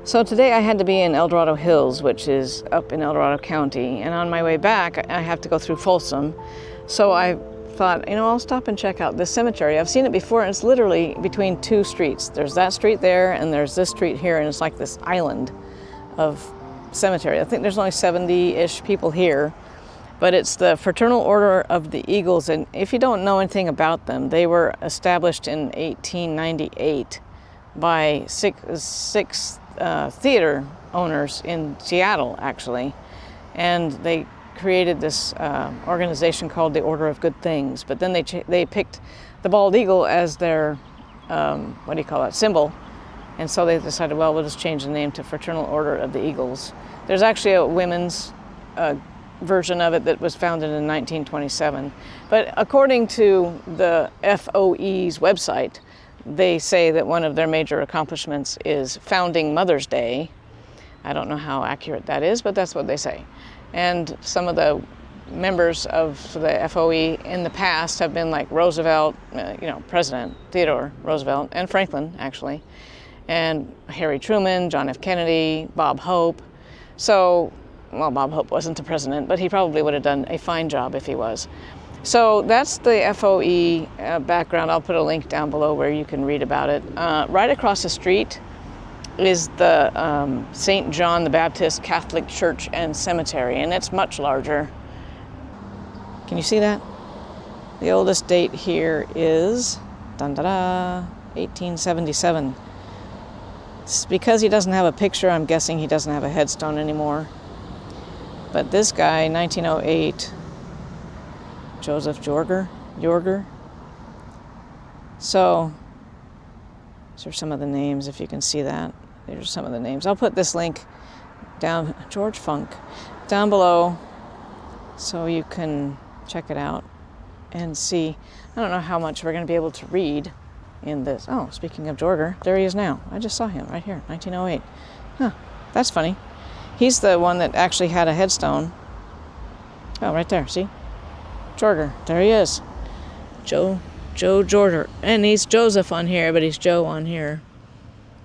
So today I had to be in El Dorado Hills, which is up in El Dorado County, and on my way back I have to go through Folsom. So I thought, I'll stop and check out this cemetery. I've seen it before, and it's literally between two streets. There's that street there, and there's this street here, and it's like this island of cemetery. I think there's only 70-ish people here, but it's the Fraternal Order of the Eagles, and if you don't know anything about them, they were established in 1898 by six theater owners in Seattle, actually, and they created this organization called the Order of Good Things. But then they picked the bald eagle as their symbol, and so they decided, well, we'll just change the name to Fraternal Order of the Eagles. There's actually a women's version of it that was founded in 1927, but according to the F.O.E.'s website, they say that one of their major accomplishments is founding Mother's Day. I don't know how accurate that is, but that's what they say. And some of the members of the F.O.E. in the past have been like Roosevelt, President Theodore Roosevelt, and Franklin, actually, and Harry Truman, John F. Kennedy, Bob Hope. So, well, Bob Hope wasn't the president, but he probably would have done a fine job if he was. So that's the F.O.E. Background. I'll put a link down below where you can read about it. Right across the street is the St. John the Baptist Catholic Church and Cemetery, and it's much larger. Can you see that? The oldest date here is 1877. It's because he doesn't have a picture, I'm guessing he doesn't have a headstone anymore. But this guy, 1908, Joseph Joerger. So, these are some of the names, if you can see that. These are some of the names. I'll put this link down, George Funk, down below, so you can check it out and see. I don't know how much we're going to be able to read in this. Oh, speaking of Joerger, there he is now. I just saw him right here, 1908. Huh, that's funny. He's the one that actually had a headstone. Oh, right there, see? Joerger, there he is. Joe Joerger. And he's Joseph on here, but he's Joe on here.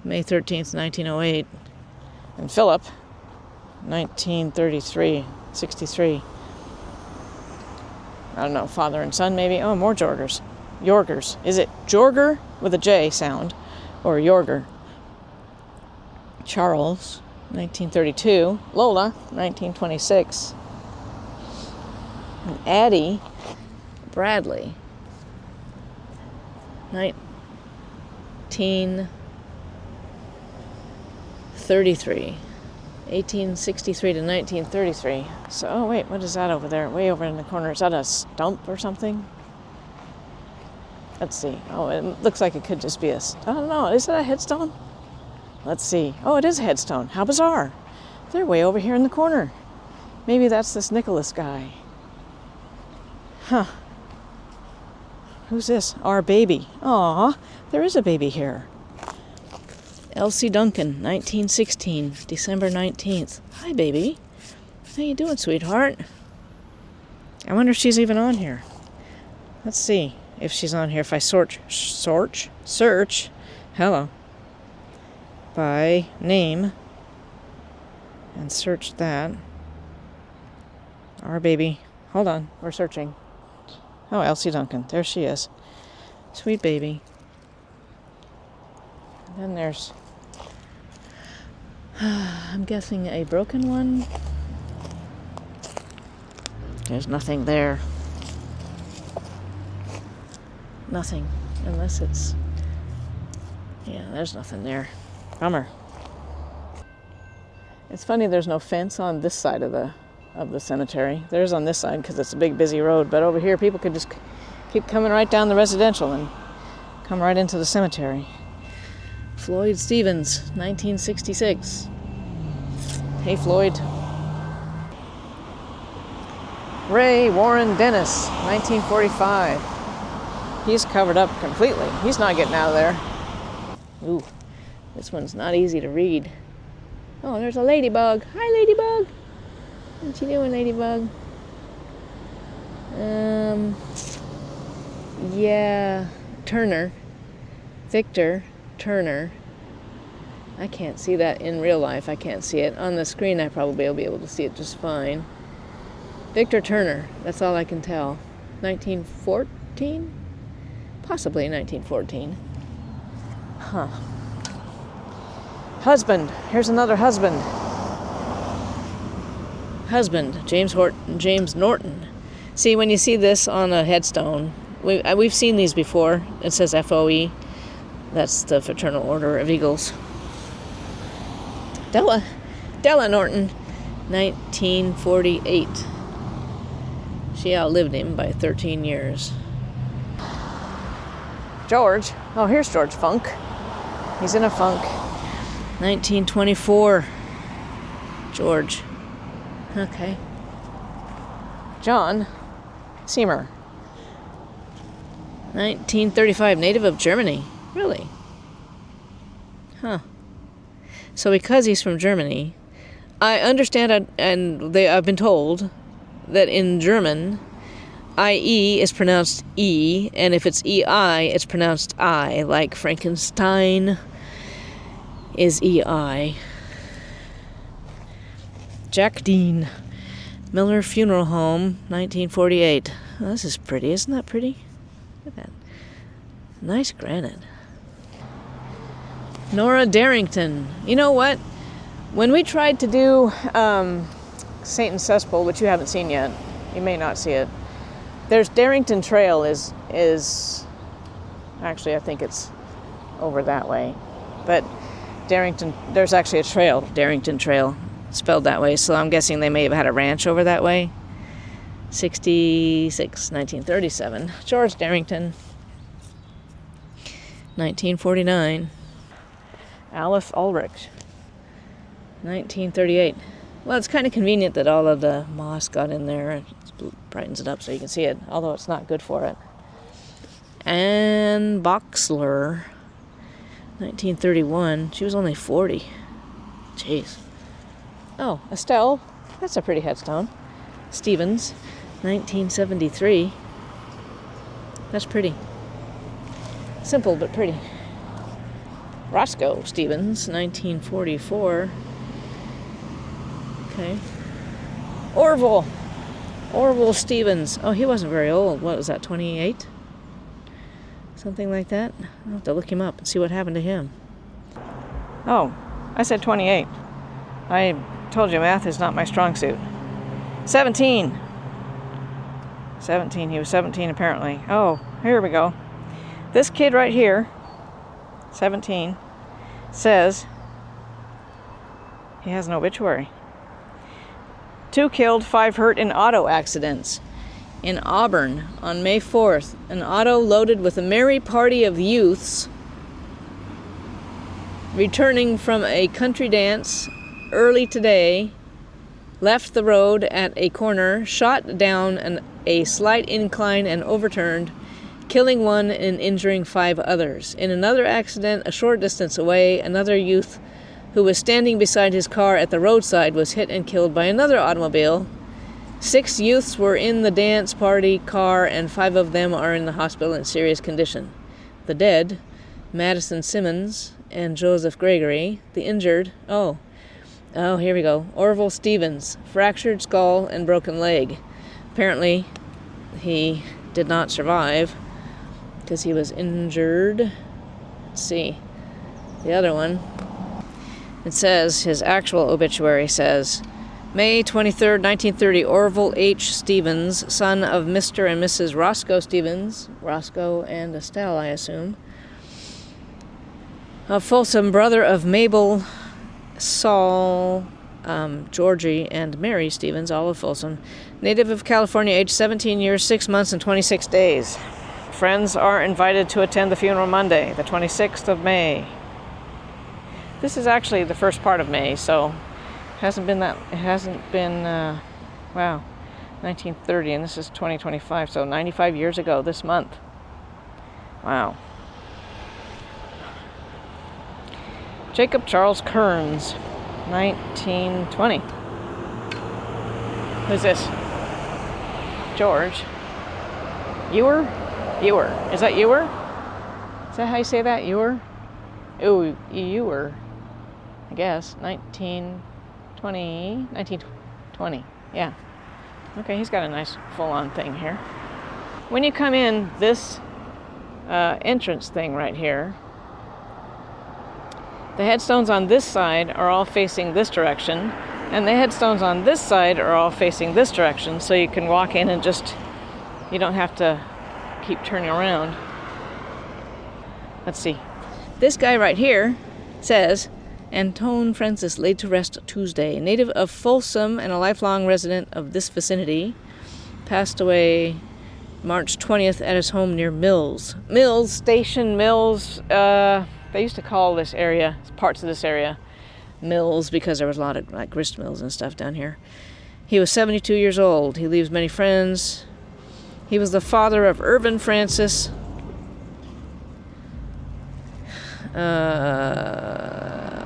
May 13th, 1908. And Philip, 1933, 63. I don't know, father and son maybe. Oh, more Joergers. Joergers. Is it Joerger with a J sound, or Joerger? Charles, 1932. Lola, 1926. And Addie Bradley, 1933. 1863 to 1933. So, oh wait, what is that over there? Way over in the corner. Is that a stump or something? Let's see. Oh, it looks like it could just be I don't know. Is that a headstone? Let's see. Oh, it is a headstone. How bizarre. They're way over here in the corner. Maybe that's this Nicholas guy. Huh. Who's this? Our baby. Aw, there is a baby here. Elsie Duncan, 1916, December 19th. Hi, baby. How you doing, sweetheart? I wonder if she's even on here. Let's see if she's on here. If I search, hello, by name, and search that. Our baby. Hold on, we're searching. Oh, Elsie Duncan. There she is. Sweet baby. And then there's, I'm guessing a broken one. There's nothing there. Nothing. Unless it's, yeah, there's nothing there. Bummer. It's funny there's no fence on this side of the cemetery. There's on this side because it's a big busy road, but over here people could just keep coming right down the residential and come right into the cemetery. Floyd Stevens, 1966. Hey, Floyd. Ray Warren Dennis, 1945. He's covered up completely. He's not getting out of there. Ooh, this one's not easy to read. Oh, there's a ladybug. Hi, ladybug. What you doing, ladybug? Yeah, Turner. Victor Turner. I can't see that in real life. I can't see it. On the screen, I probably will be able to see it just fine. Victor Turner. That's all I can tell. 1914? Possibly 1914. Huh. Husband. Here's another husband. Husband. James Norton. See, when you see this on a headstone, we've seen these before. It says F.O.E. That's the Fraternal Order of Eagles. Della Norton, 1948. She outlived him by 13 years. George. Oh, here's George Funk. He's in a funk. 1924. George. Okay. John Siemer. 1935. Native of Germany. Really? Huh. So because he's from Germany, I understand, I've been told that in German, I-E is pronounced E, and if it's E-I, it's pronounced I, like Frankenstein is E-I. Jack Dean, Miller Funeral Home, 1948. Oh, this is pretty. Isn't that pretty? Look at that. Nice granite. Nora Darrington. You know what? When we tried to do Satan's Cesspool, which you haven't seen yet, you may not see it. There's Darrington Trail is actually, I think it's over that way. But Darrington, there's actually a trail, Darrington Trail, spelled that way. So I'm guessing they may have had a ranch over that way. 1937. George Darrington. 1949. Alice Ulrich. 1938. Well, it's kind of convenient that all of the moss got in there. It brightens it up so you can see it, although it's not good for it. And Boxler. 1931. She was only 40. Jeez. Oh, Estelle. That's a pretty headstone. Stephens. 1973. That's pretty. Simple but pretty. Roscoe Stephens, 1944. Okay. Orville Stephens. Oh, he wasn't very old. What was that, 28? Something like that? I'll have to look him up and see what happened to him. Oh, I said 28. I told you math is not my strong suit. 17. 17. He was 17 apparently. Oh, here we go. This kid right here, 17, says he has an obituary. 2 killed, 5 hurt in auto accidents. In Auburn, on May 4th, an auto loaded with a merry party of youths returning from a country dance early today left the road at a corner, shot down a slight incline and overturned, killing 1 and injuring 5 others. In another accident, a short distance away, another youth who was standing beside his car at the roadside was hit and killed by another automobile. 6 youths were in the dance party car, and 5 of them are in the hospital in serious condition. The dead, Madison Simmons and Joseph Gregory. The injured, oh, here we go. Orville Stephens, fractured skull and broken leg. Apparently, he did not survive because he was injured. Let's see. The other one. It says, his actual obituary says, May 23rd, 1930, Orville H Stephens, son of Mr. and Mrs. Roscoe Stephens, Roscoe and Estelle, I assume, a Folsom, brother of Mabel, Saul, Georgie, and Mary Stephens, all of Folsom, native of California, age 17 years, 6 months, and 26 days. Friends are invited to attend the funeral Monday, the 26th of May. This is actually the first part of May, so it hasn't been, wow, 1930, and this is 2025, so 95 years ago this month. Wow. Jacob Charles Kerns, 1920. Who's this? George. Euer? Euer. Is that Euer? Is that how you say that? Euer? Oh, Euer. I guess. 1920, yeah. Okay, he's got a nice full-on thing here. When you come in, this entrance thing right here, the headstones on this side are all facing this direction, and the headstones on this side are all facing this direction, so you can walk in and just, you don't have to keep turning around. Let's see. This guy right here says, Antone Francis laid to rest Tuesday, a native of Folsom and a lifelong resident of this vicinity, passed away March 20th at his home near Mills. Mills, Station Mills, they used to call this area, parts of this area, Mills, because there was a lot of like grist mills and stuff down here. He was 72 years old. He leaves many friends. He was the father of Irvin Francis,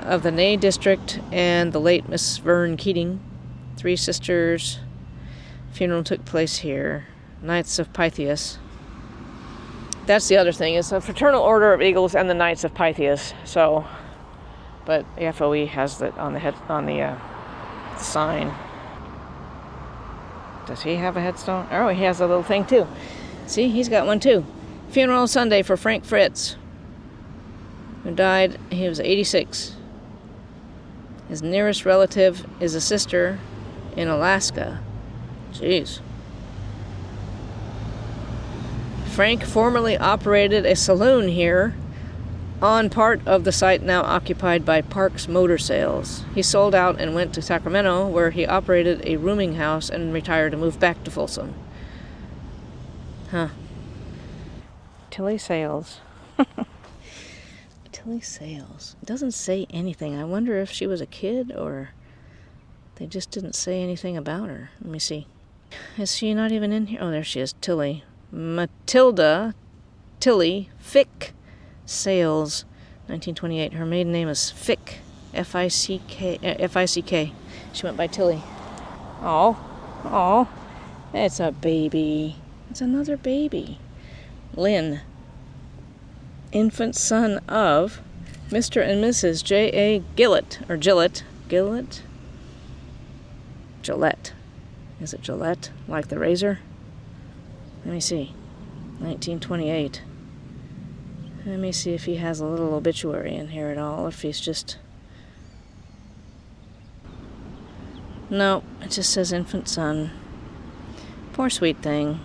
of the Ney district, and the late Miss Vern Keating. 3 sisters. Funeral took place here. Knights of Pythias. That's the other thing. It's a fraternal order of eagles and the Knights of Pythias. So, but the F.O.E. has that on the head, on the sign. Does he have a headstone? Oh, he has a little thing too. See, he's got one too. Funeral Sunday for Frank Fritz, who died. He was 86. His nearest relative is a sister in Alaska. Jeez. Frank formerly operated a saloon here on part of the site now occupied by Parks Motor Sales. He sold out and went to Sacramento, where he operated a rooming house and retired and moved back to Folsom. Huh. Tilly Sayles. Tilly Sayles. It doesn't say anything. I wonder if she was a kid or they just didn't say anything about her. Let me see. Is she not even in here? Oh, there she is. Tilly. Matilda Tilly Fick Sayles, 1928. Her maiden name is Fick. F-I-C-K. F-I-C-K. She went by Tilly. Oh. It's a baby. It's another baby. Lynn. Infant son of Mr. and Mrs. J.A. Gillett, or Gillett. Gillett? Gillette. Is it Gillette? Like the razor? Let me see. 1928. Let me see if he has a little obituary in here at all, if he's just... No, it just says infant son. Poor sweet thing.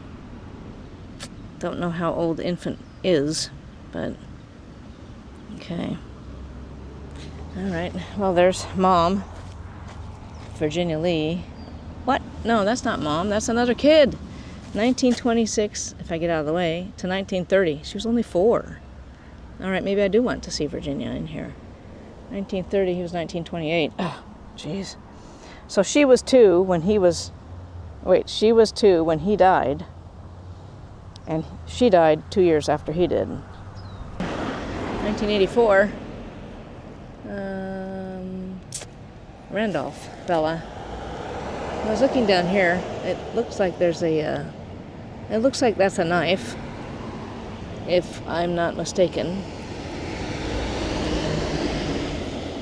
Don't know how old the infant is, but... Okay. Alright, well there's Mom. Virginia Lee. What? No, that's not Mom, that's another kid. 1926, if I get out of the way, to 1930. She was only 4. Alright, maybe I do want to see Virginia in here. 1930, he was 1928. Oh, jeez. So she was 2 when he was... Wait, she was 2 when he died. And she died 2 years after he did. 1984. Randolph, Bellah. I was looking down here. It looks like there's a... it looks like that's a knife, if I'm not mistaken.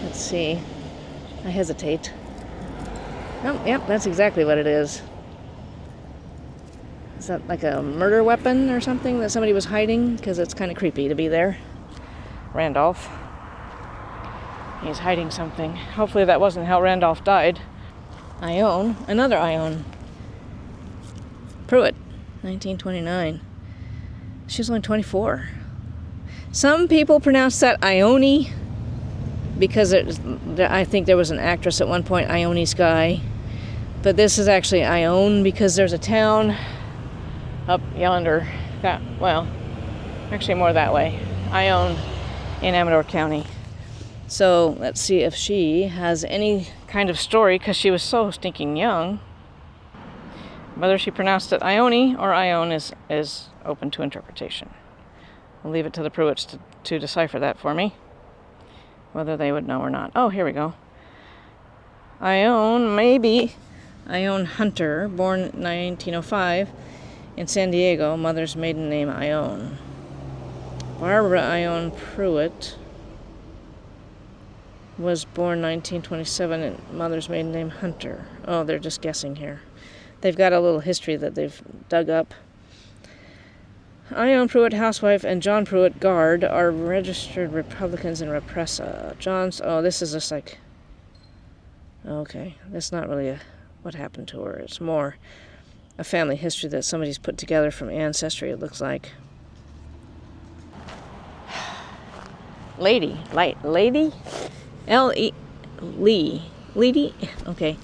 Let's see. I hesitate. Oh, yep, that's exactly what it is. Is that like a murder weapon or something that somebody was hiding? Because it's kind of creepy to be there. Randolph. He's hiding something. Hopefully that wasn't how Randolph died. Ione. Another Ione. Prewett. 1929. She was only 24. Some people pronounce that Ione because I think there was an actress at one point, Ione Skye. But this is actually Ione because there's a town up yonder. Actually more that way. Ione in Amador County. So let's see if she has any kind of story because she was so stinking young. Whether she pronounced it Ione or Ione is open to interpretation. I'll leave it to the Prewetts to decipher that for me, whether they would know or not. Oh, here we go. Ione, maybe. Ione Hunter, born 1905 in San Diego, mother's maiden name Ione. Barbara Ione Prewett. was born 1927 and mother's maiden name Hunter. Oh, they're just guessing here. They've got a little history that they've dug up. Ione Prewett, housewife, and John Prewett, guard, are registered Republicans in Repressa. Oh, this is just like... Okay, that's not really what happened to her. It's more a family history that somebody's put together from Ancestry, it looks like. Leighty. Leighty? L-E... Lee. Leighty? Okay.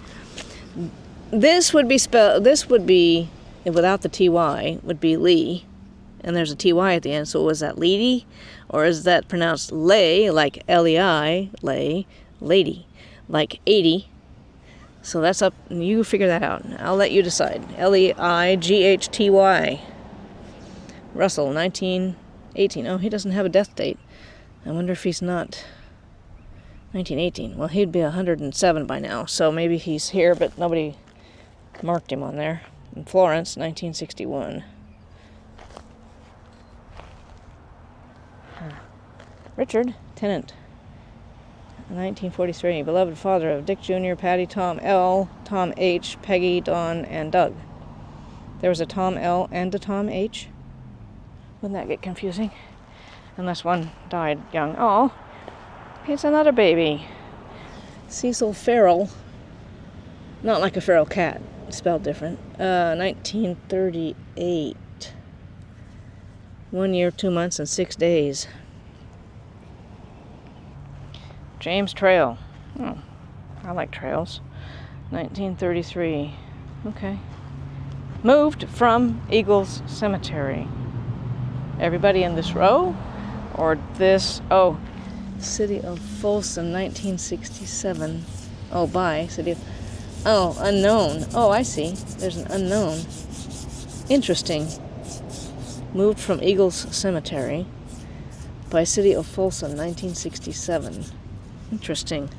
This would be spelled... This would be, without the T-Y, would be Lee. And there's a T-Y at the end, so was that Leighty? Or is that pronounced lay, like L-E-I, lay, lady, like 80? So that's up, you figure that out. I'll let you decide. L-E-I-G-H-T-Y. Russell, 1918. Oh, he doesn't have a death date. I wonder if he's not 1918. Well, he'd be 107 by now, so maybe he's here, but nobody marked him on there. In Florence, 1961. Richard Tennant, 1943, beloved father of Dick Jr., Patty, Tom L., Tom H., Peggy, Don, and Doug. There was a Tom L. and a Tom H. Wouldn't that get confusing? Unless one died young. Oh, it's another baby. Cecil Farrell. Not like a feral cat, spelled different. 1938. 1 year, 2 months, and 6 days. James Trail. Oh, I like trails. 1933. Okay. Moved from Eagles Cemetery. Everybody in this row? Or this? Oh, City of Folsom, 1967. Oh, by City of... Oh, unknown. Oh, I see. There's an unknown. Interesting. Moved from Eagles Cemetery by City of Folsom, 1967. Interesting.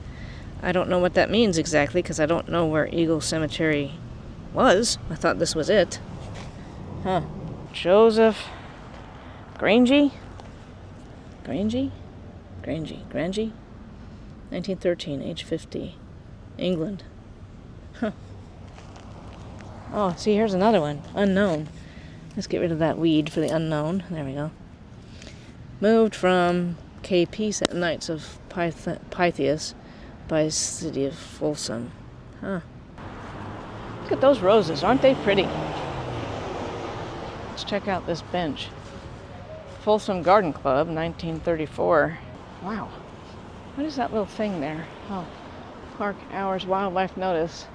I don't know what that means exactly, because I don't know where Eagle Cemetery was. I thought this was it. Huh. Joseph Grangye? Grangye? Grangye? 1913, age 50. England. Huh. Oh, see, here's another one. Unknown. Let's get rid of that weed for the unknown. There we go. Moved from KP Knights of Pythias by City of Folsom. Huh. Look at those roses. Aren't they pretty? Let's check out this bench. Folsom Garden Club, 1934. Wow. What is that little thing there? Oh, Park Hours Wildlife Notice.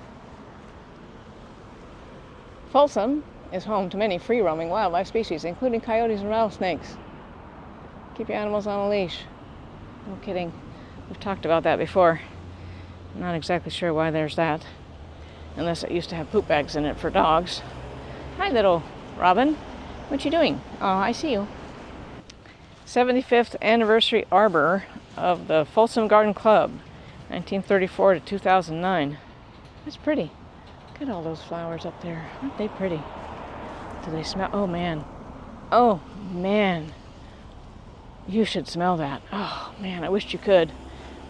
Folsom is home to many free-roaming wildlife species, including coyotes and rattlesnakes. Keep your animals on a leash. No kidding. We've talked about that before. I'm not exactly sure why there's that. Unless it used to have poop bags in it for dogs. Hi, little Robin. What you doing? Oh, I see you. 75th Anniversary Arbor of the Folsom Garden Club, 1934 to 2009. That's pretty. Look at all those flowers up there. Aren't they pretty? Do they smell? Oh, man. Oh, man. You should smell that. Oh, man, I wished you could.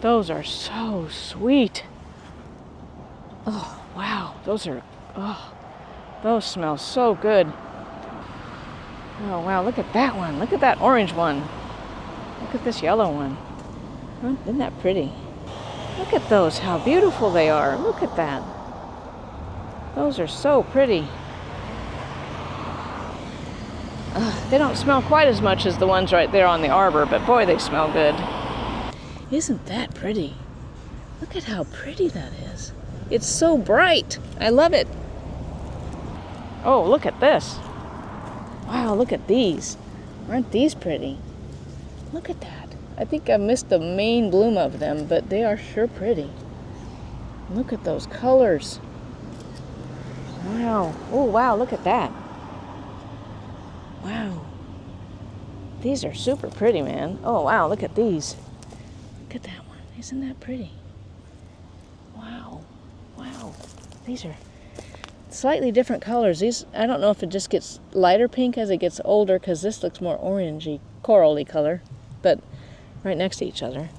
Those are so sweet. Oh, wow. Those smell so good. Oh, wow, look at that one. Look at that orange one. Look at this yellow one. Huh? Isn't that pretty? Look at those, how beautiful they are. Look at that. Those are so pretty. They don't smell quite as much as the ones right there on the arbor, but boy, they smell good. Isn't that pretty? Look at how pretty that is. It's so bright. I love it. Oh, look at this. Wow, look at these. Aren't these pretty? Look at that. I think I missed the main bloom of them, but they are sure pretty. Look at those colors. Wow. Oh, wow, look at that. Wow. These are super pretty, man. Oh, wow, look at these. Look at that one. Isn't that pretty? Wow. Wow. These are slightly different colors. These, I don't know if it just gets lighter pink as it gets older, because this looks more orangey, corally color, but right next to each other.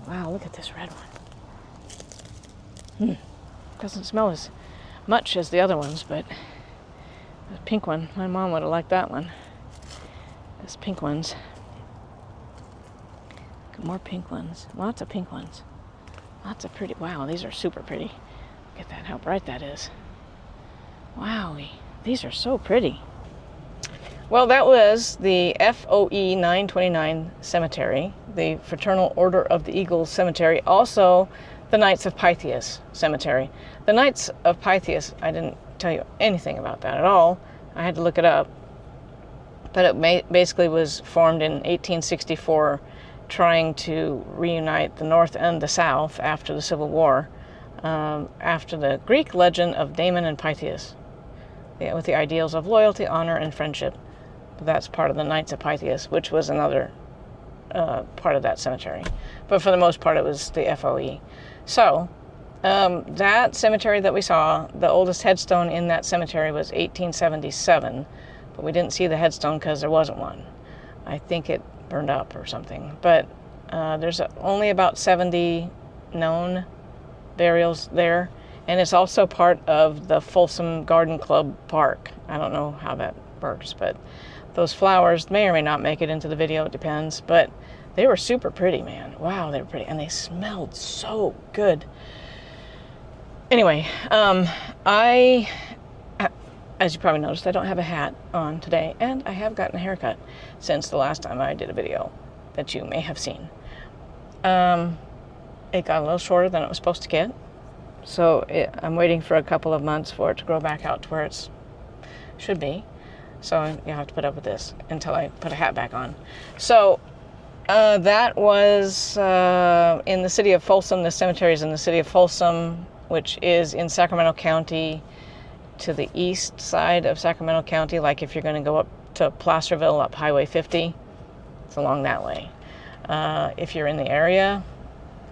Wow, look at this red one. Doesn't smell as much as the other ones, but the pink one, my mom would have liked that one. Those pink ones. More pink ones. Lots of pink ones. Lots of pretty. Wow, these are super pretty. Look at that, how bright that is. Wowie, these are so pretty. Well, that was the F.O.E. 929 Cemetery, the Fraternal Order of the Eagles Cemetery, also the Knights of Pythias Cemetery. The Knights of Pythias, I didn't tell you anything about that at all. I had to look it up. But it basically was formed in 1864, trying to reunite the North and the South after the Civil War, after the Greek legend of Damon and Pythias, with the ideals of loyalty, honor, and friendship. That's part of the Knights of Pythias, which was another part of that cemetery. But for the most part, it was the F.O.E. So, that cemetery that we saw, the oldest headstone in that cemetery was 1877, but we didn't see the headstone because there wasn't one. I think it burned up or something. But there's only about 70 known burials there, and it's also part of the Folsom Garden Club Park. I don't know how that works, but those flowers may or may not make it into the video, it depends, but they were super pretty, man. Wow, they were pretty, and they smelled so good. Anyway, as you probably noticed, I don't have a hat on today, and I have gotten a haircut since the last time I did a video that you may have seen. It got a little shorter than it was supposed to get, so I'm waiting for a couple of months for it to grow back out to where it should be. So you'll have to put up with this until I put a hat back on. So that was in the city of Folsom. The cemetery is in the city of Folsom, which is in Sacramento County, to the east side of Sacramento County. Like if you're going to go up to Placerville, up Highway 50, it's along that way. If you're in the area,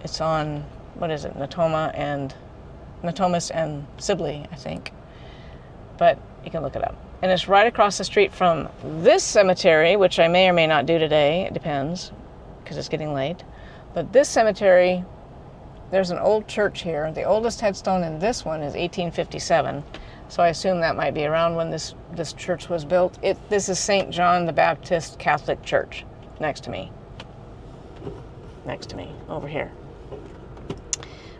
it's on, what is it, Natomas and Sibley, I think. But you can look it up. And it's right across the street from this cemetery, which I may or may not do today. It depends, because it's getting late. But this cemetery, there's an old church here. The oldest headstone in this one is 1857. So I assume that might be around when this church was built. This is St. John the Baptist Catholic Church, next to me. Next to me, over here.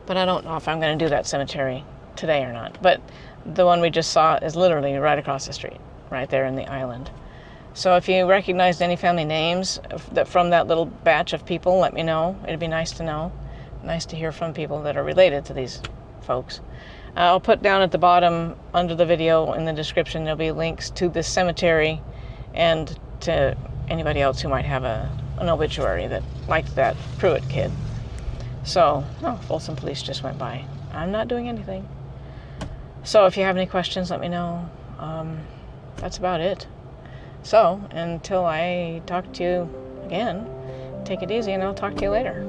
But I don't know if I'm going to do that cemetery today or not. But the one we just saw is literally right across the street, right there in the island. So if you recognized any family names from that little batch of people, let me know. It'd be nice to know. Nice to hear from people that are related to these folks. I'll put down at the bottom under the video in the description, there'll be links to this cemetery and to anybody else who might have an obituary that liked that Prewett kid. So, Folsom Police just went by. I'm not doing anything. So if you have any questions, let me know. That's about it. So until I talk to you again, take it easy and I'll talk to you later.